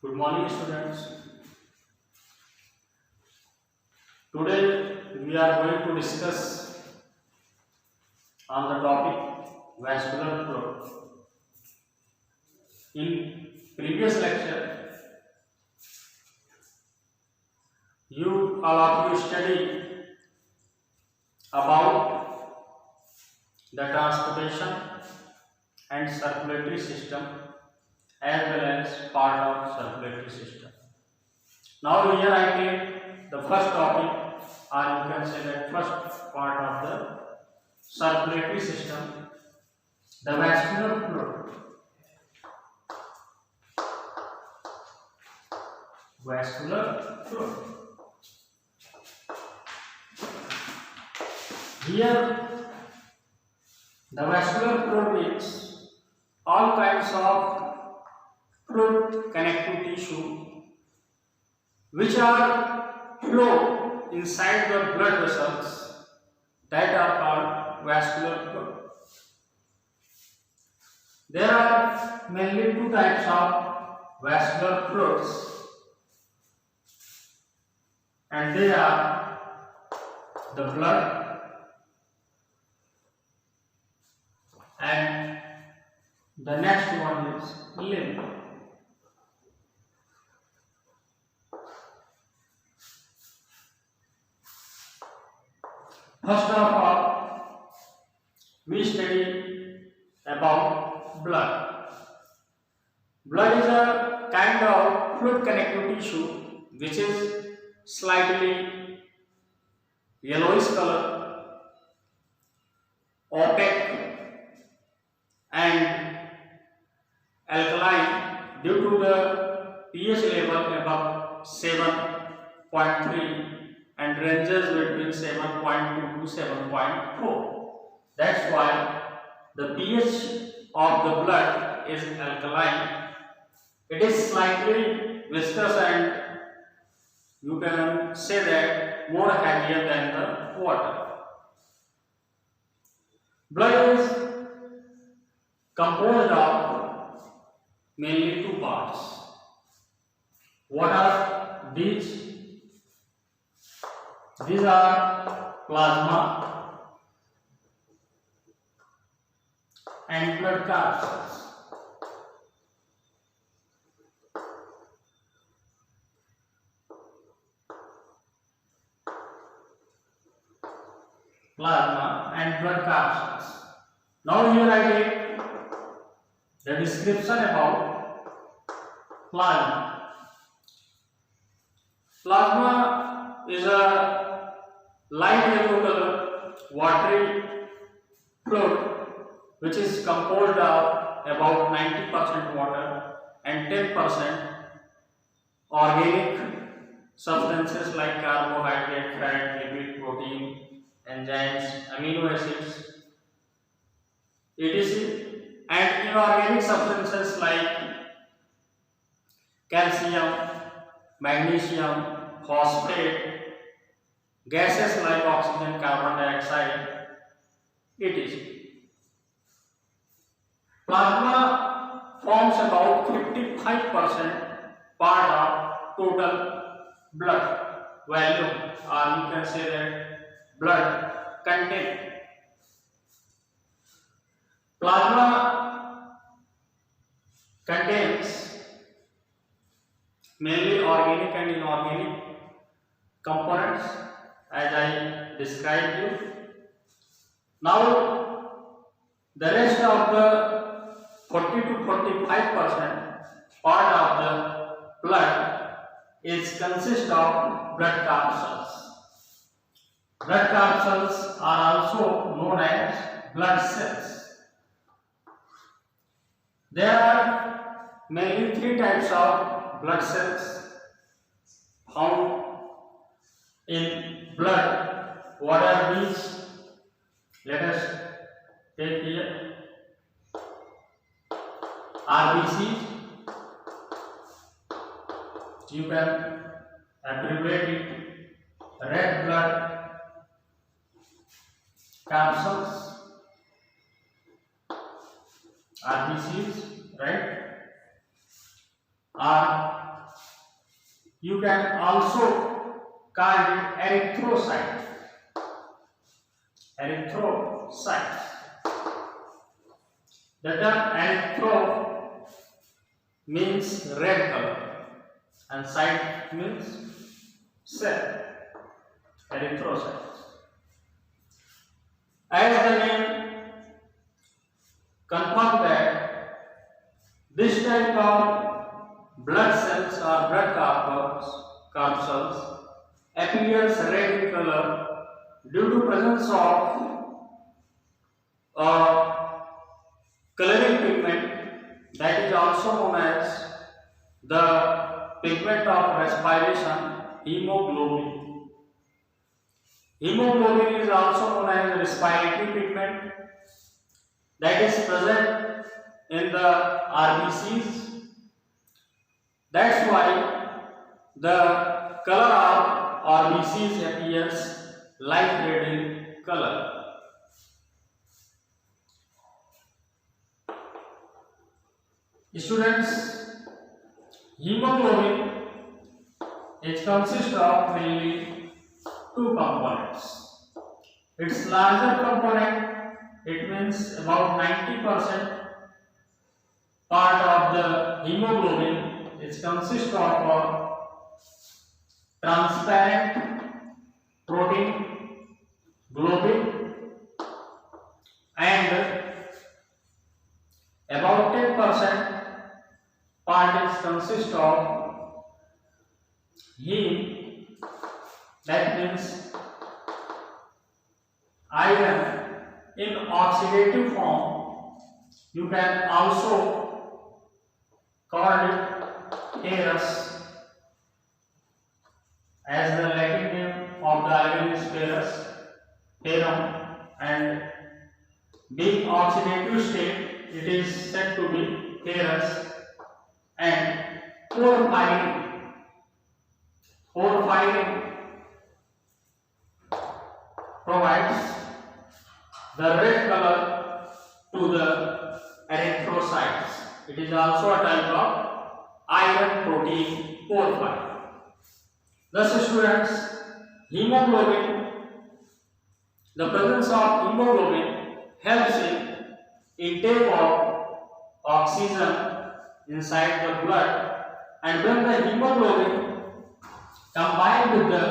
Good morning, students. Today we are going to discuss on the topic vascular flow. In previous lecture, all of you studied about the transportation and circulatory system as well as part of circulatory system. Now here I take the first topic, or you can say the first part of the circulatory system, the vascular flow. Vascular flow. Here the vascular flow means all kinds of fluid connective tissue which are flow inside the blood vessels, that are called vascular flow. There are mainly two types of vascular fluids, and they are the blood and the next one is lymph. First of all, we study about blood. Blood is a kind of fluid connective tissue which is slightly yellowish color, opaque and alkaline due to the pH level above 7.3 and ranges between 7.2 to 7.4. That's why the pH of the blood is alkaline. It is slightly viscous and you can say that more heavier than the water. Blood is composed of mainly two parts. What are these? These are plasma and blood corpuscles. Plasma and blood corpuscles. Now here I take the description about plasma. Plasma is a light yellow color watery fluid which is composed of about 90% water and 10% organic substances like carbohydrate, fat, lipid, protein, enzymes, amino acids, etc. and inorganic substances like calcium, magnesium, phosphate, gases like oxygen, carbon dioxide, etc. Plasma forms about 55% part of total blood volume, or you can say that blood content. Plasma contains mainly organic and inorganic components as I described you. Now the rest of the 40 to 45% part of the blood is consist of blood corpuscles. Blood corpuscles are also known as blood cells. There are mainly three types of blood cells found in blood. What are these? Let us take here. RBCs, you can abbreviate it, red blood capsules, RBCs, right? R You can also call it erythrocyte. Erythrocyte. The term erythro means red color and cyte means cell. Erythrocytes. As the name confirms that this type of blood cells or blood corpuscles appears red in color due to presence of coloring pigment that is also known as the pigment of respiration, hemoglobin. Hemoglobin is also known as respiratory pigment that is present in the RBCs. That's why the color of RBCs appears light red in color. Students, hemoglobin consists of mainly two components. Its larger component, it means about 90% part of the hemoglobin, it consists of transparent protein, globin, and about 10% part is consist of heme, that means iron in oxidative form. You can also call it ferrous, as the Latin name of the iron is ferrum, and being oxidative state, it is said to be ferrous. And porphyrin provides the red color to the erythrocytes. It is also a type of iron protein, porphyrin. Thus, students, hemoglobin, the presence of hemoglobin helps in intake of oxygen inside the blood, and when the hemoglobin combined with the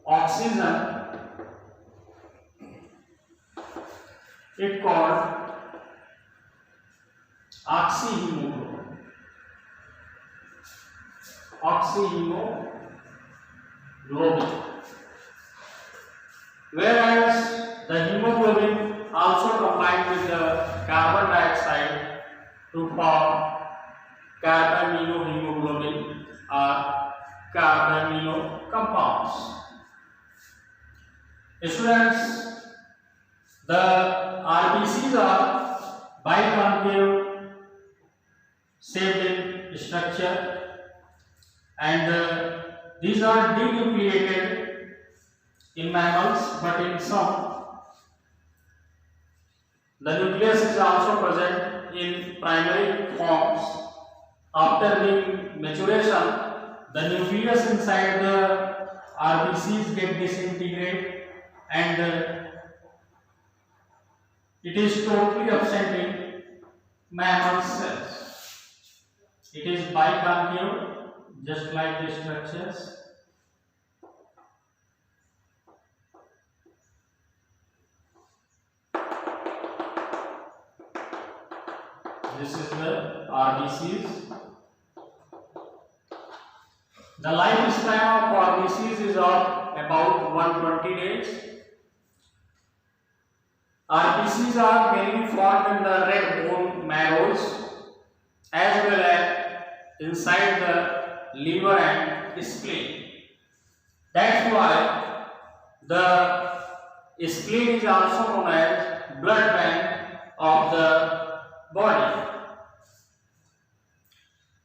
oxygen, it called oxyhemoglobin. Whereas the hemoglobin also combined with the carbon dioxide to form carbaminohemoglobin or carbamino compounds. Students, the RBCs are biconcave shaped in structure, and these are denucleated in mammals, but in some the nucleus is also present in primary forms. After being maturation, the nucleus inside the RBCs get disintegrated, and it is totally absent in mammal cells. It is biconcave, just like the structures. This is the RBCs. The lifespan of RBCs is of about 120 days. RBCs are mainly formed in the red bone marrows as well as inside the liver and spleen. That's why the spleen is also known as blood bank of the body.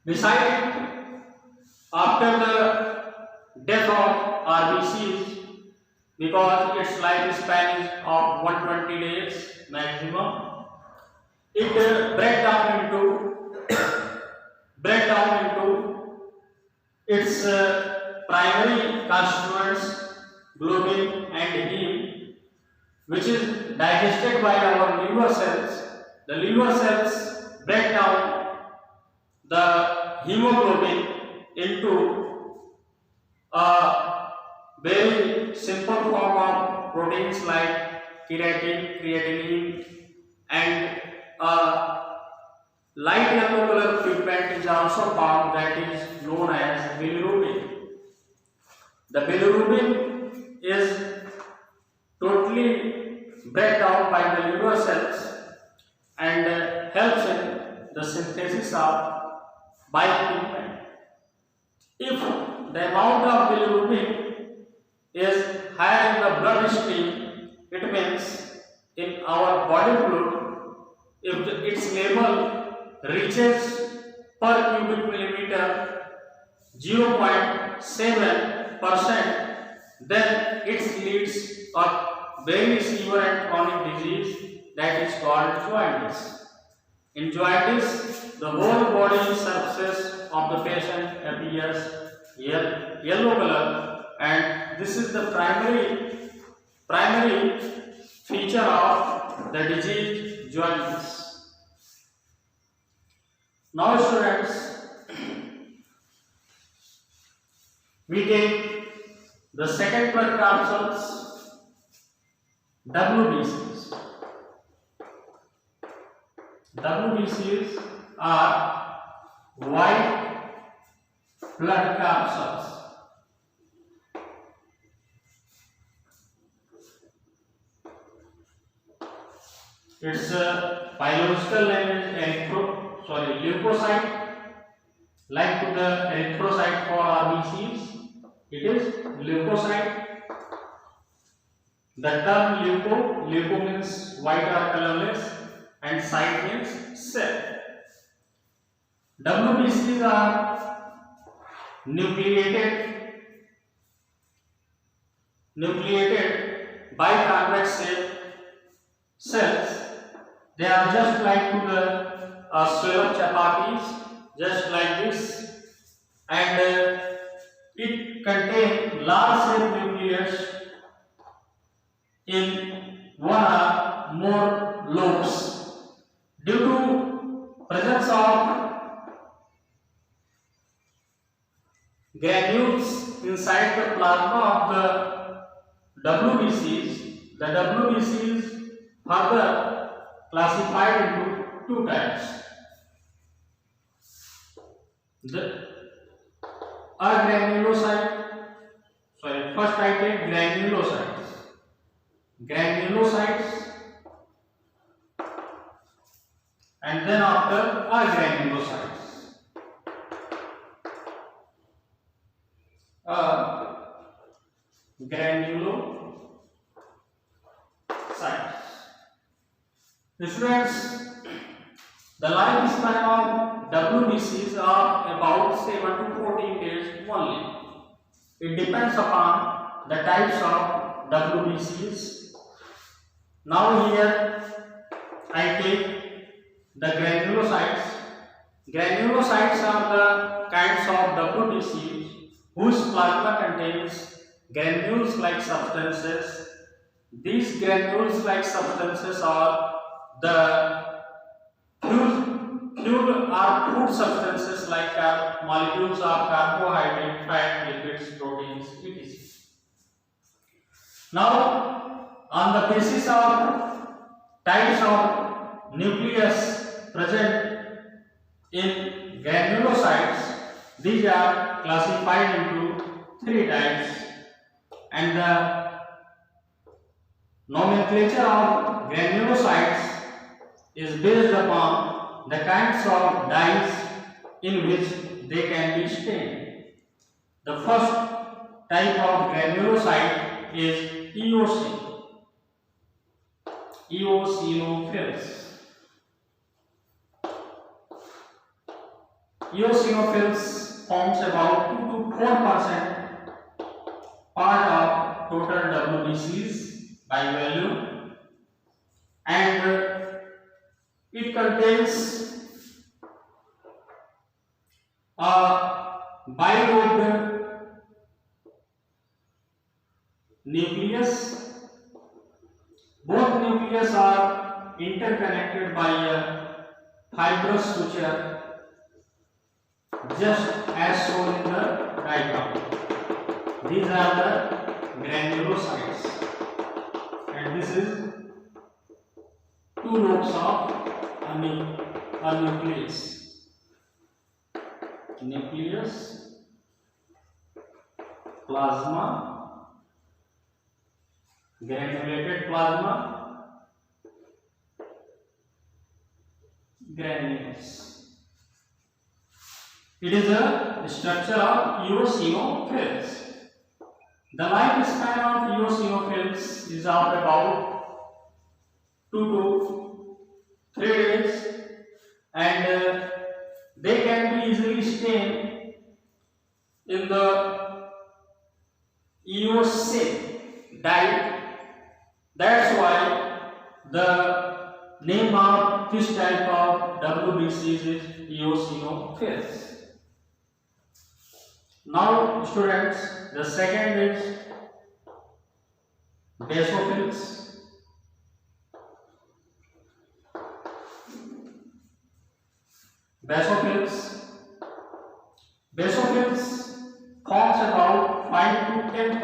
Besides it, after the death of RBCs, because its lifespan is of 120 days maximum. It break down into its primary constituents, globin and heme, which is digested by our liver cells. The liver cells break down the hemoglobin into a very simple form of proteins like keratin, creatinine, and a light yellow color pigment is also found that is known as bilirubin. The bilirubin is totally break down by the liver cells and helps in the synthesis of biopigment. If the amount of bilirubin is higher in the bloodstream, it means in our body fluid, if its level reaches per cubic millimeter 0.7%, then it leads a very severe and chronic disease that is called jaundice. In jaundice, the whole body surface of the patient appears yellow color, and this is the primary feature of the disease jaundice. Now students, we take the second blood capsules, WBCs. WBCs are white blood capsules. Its biological name is leukocyte. Like to the erythrocyte for RBCs, it is leukocyte. The term leuko means white or colorless, and cyte means cell. WBCs are nucleated biconvex cells. They are just like to the swirl chapatis, just like this, and it contains large cell nucleus in one or more lobes. Due to presence of granules inside the plasma of the WBCs, the WBCs further classified into two types. First I take granulocytes, and then after agranulocytes. Granulocytes. Students, the lifespan of WBCs are about 7 to 14 days only. It depends upon the types of WBCs. Now here I take the granulocytes. Granulocytes are the kinds of WBCs whose plasma contains granules-like substances. These granules-like substances are the fuel or food substances like molecules of carbohydrate, fat, lipids, proteins, etc. Now, on the basis of types of nucleus present in granulocytes, these are classified into three types, and the nomenclature of granulocytes is based upon the kinds of dyes in which they can be stained. The first type of granulocyte is eosinophils. Eosinophils forms about 2 to 4% part of total WBCs by value, and it contains a bilobed nucleus. Both nucleus are interconnected by a fibrous suture, just as shown in the diagram. These are the granulocytes, and this is two lobes of a nucleus. Nucleus, plasma, granulated plasma, granules. It is a structure of eosinophils. The lifespan of eosinophils is of about 2 to 3 days, and they can be easily stained in the eosine dye. That's why the name of this type of WBCs is eosinophils. Now students, the second is basophils. Basophils forms about 5 to 10%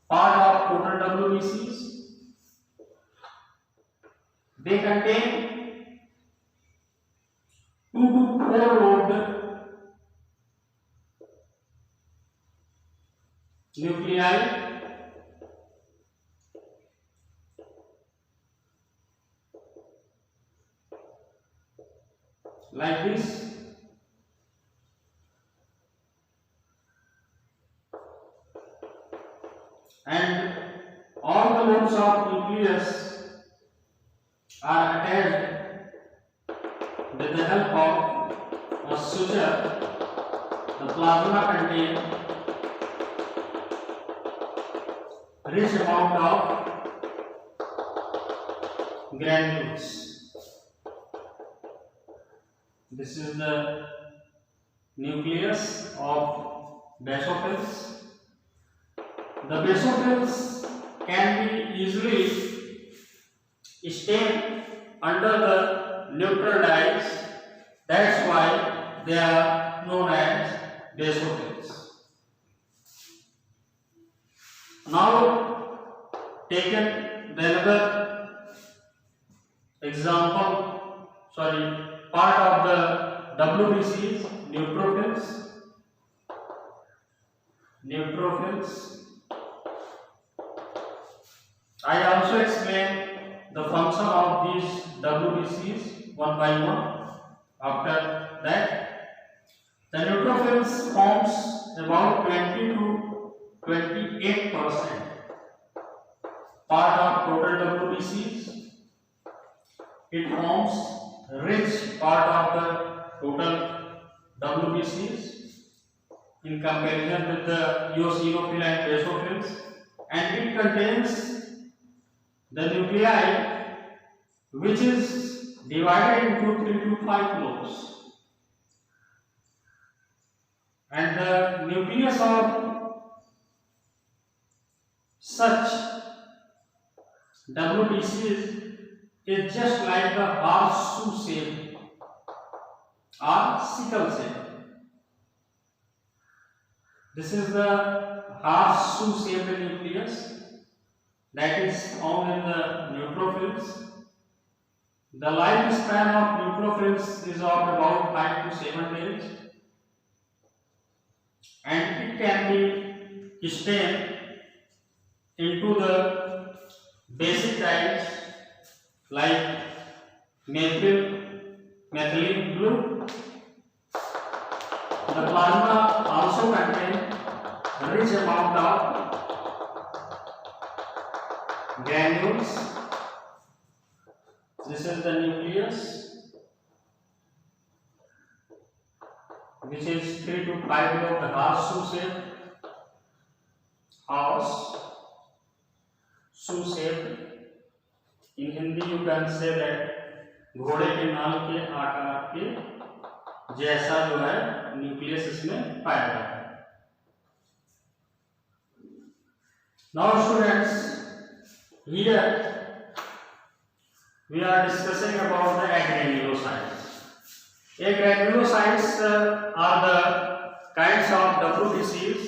part of total WBCs. They contain 2 to 4 lobed nuclei, like this, and all the lobes of nucleus are attached with the help of a suture. The plasma contains rich amount of granules. This is the nucleus of basophils. The basophils can be easily stained under the neutral dyes. That's why they are known as basophils. Now, taken the another example, part of the WBCs, neutrophils. I also explain the function of these WBCs one by one. After that, the neutrophils forms about 20 to 28% part of total WBCs. It forms rich part of the total WBCs in comparison with the eosinophil and basophils, and it contains the nuclei which is divided into 3 to 5 lobes, and the nucleus of such WBCs is just like the horseshoe shape or sickle shape. This is the horseshoe shaped nucleus that is found in the neutrophils. The lifespan of neutrophils is of about 5 to 7 days, and it can be stained into the basic dyes like methylene blue. The plasma also contains a rich amount of granules. This is the nucleus, which is 3 to 5 of the horseshoe shape, horse shoe shape. In Hindi you can say that घोड़े के नाल के आकार के जैसा जो है nucleus इसमें पाया जाता है. Now students, here we are discussing about the agranulocytes. Agranulocytes are the kinds of WBCs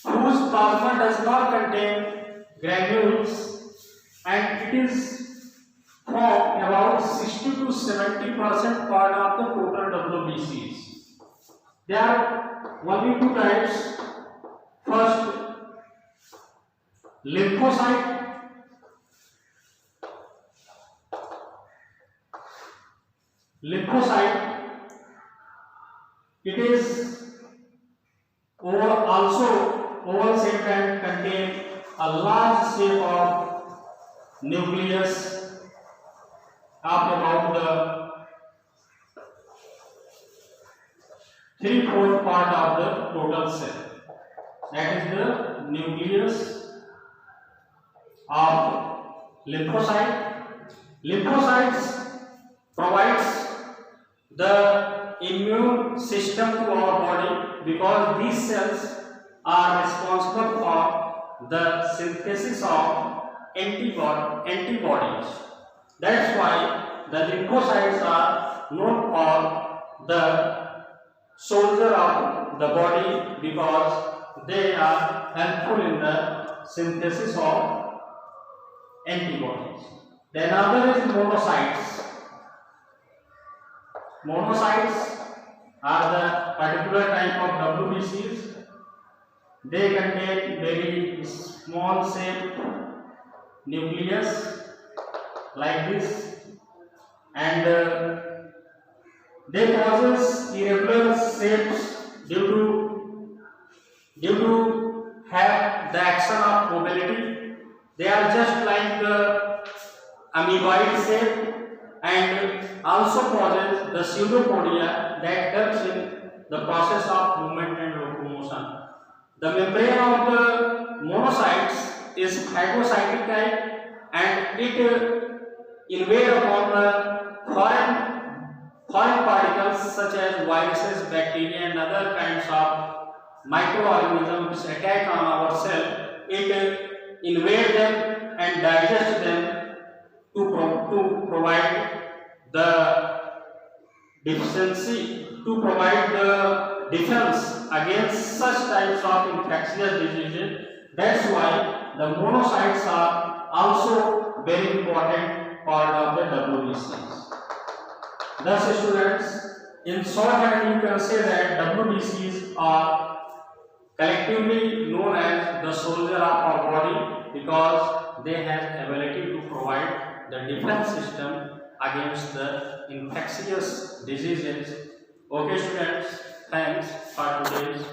whose plasma does not contain granules and it is from about 60 to 70% part of the total WBCs. There are only two types. First, lymphocyte. Lymphocyte, it is also oval shape and contain a large shape of nucleus of about the 3/4 part of the total cell. That is the nucleus of lymphocyte. Lymphocytes provides the immune system to our body because these cells are responsible for the synthesis of antibodies. That's why the lymphocytes are known for the soldier of the body because they are helpful in the synthesis of antibodies. Then another is monocytes. Monocytes are the particular type of WBCs. They contain very small shaped nucleus like this, and they possess irregular shapes due to have the action of mobility. They are just like the amoeboid shape and also possess the pseudopodia that helps in the process of movement and locomotion. The membrane of the monocytes is phagocytic type and it invades upon the foreign particles such as viruses, bacteria and other kinds of microorganisms which attack on our cell. It invades them and digests them to provide the defense against such types of infectious diseases. That's why the monocytes are also very important part of the WBCs. Thus, students, in shorthand, you can say that WBCs are collectively known as the soldier of our body because they have ability to provide the defense system against the infectious diseases. Okay students, thanks for today's